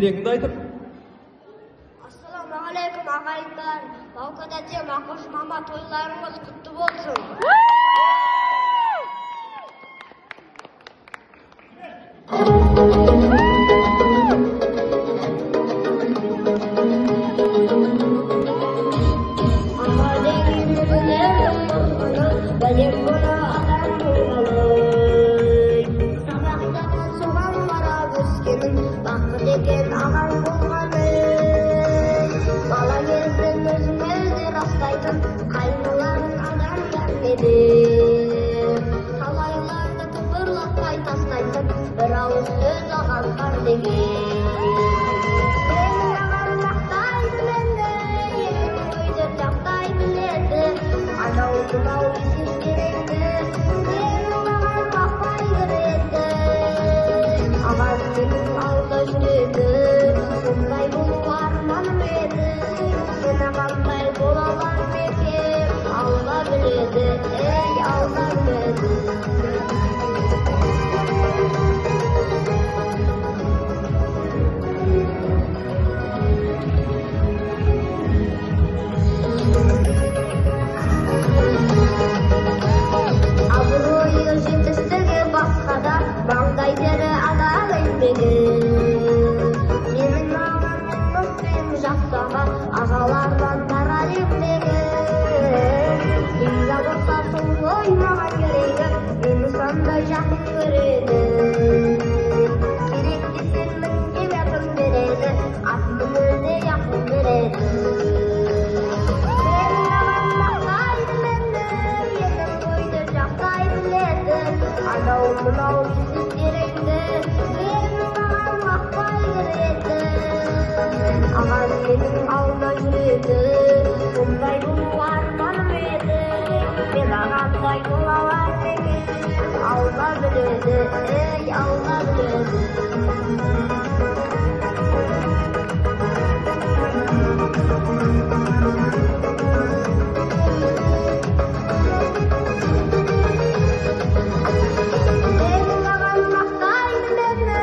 Dilekingdi aytyp. Assalamu alaikum agaylar. Balkadachi Makush mama to'ylaringiz qutlug' bo'lsin. Kalaylarda kıpırlatmay taslaydım, bir ağız söz ağanlar degin. Senin ağan laqtaydı mende, yemin koydur çaqtaydı ledi. Anau kunau isim gerekti, senin ağan laqtaydı edi. Ağan senin alda jüredi, bunday bulup armanım edi. Sen ağanday bolalar mekem, Allah biledi, ey Allah biledi. Ağalardan tarayıp degen zavutlasın koymagan gereğim insanda жақын көреді керекті сенің кебетін береді аттың өзі жақын береді сенің ағаң мақтайды менді елің қойды жақтай біледі анау мынау сөздеріңді сенің ағаң мақпай кіреді ағаң менің алда жүреді сондай болу арманым еді мен ағаңдай бола алар екен алла біледі ей алла біледі сенің ағаң мақтайды мені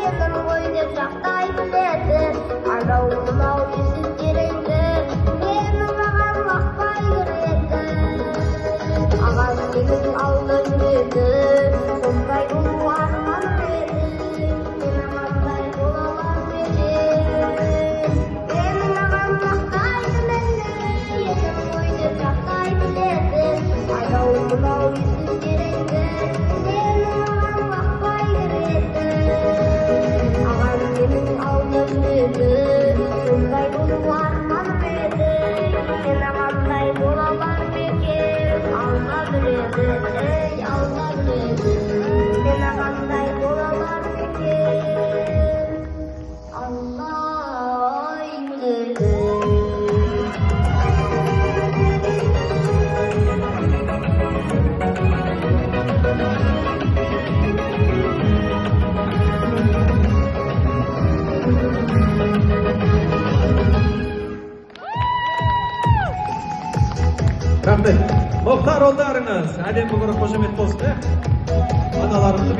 елім ғой деп жақтай біледі анау мынау сөздеріңді менің ағаң мақпай кіреді ағаң менің алда жүреді сондай болу арманым еді мен ағаңдай бола алар едім менің ағаң мақтайды мені елім ғой деп жақтай біледі анау мынау сөздеріңді менің ағаң мақпай кіреді ағаң менің алда жүреді сондай болу арманым еді мен ағаңдай бола алар екен алла біледі ей алла біледі мен ағаңдай бола алар екен аллай біледі Rahmet. Muhtar oldarınız. Adem bugün koşamet olsun. Analarımızı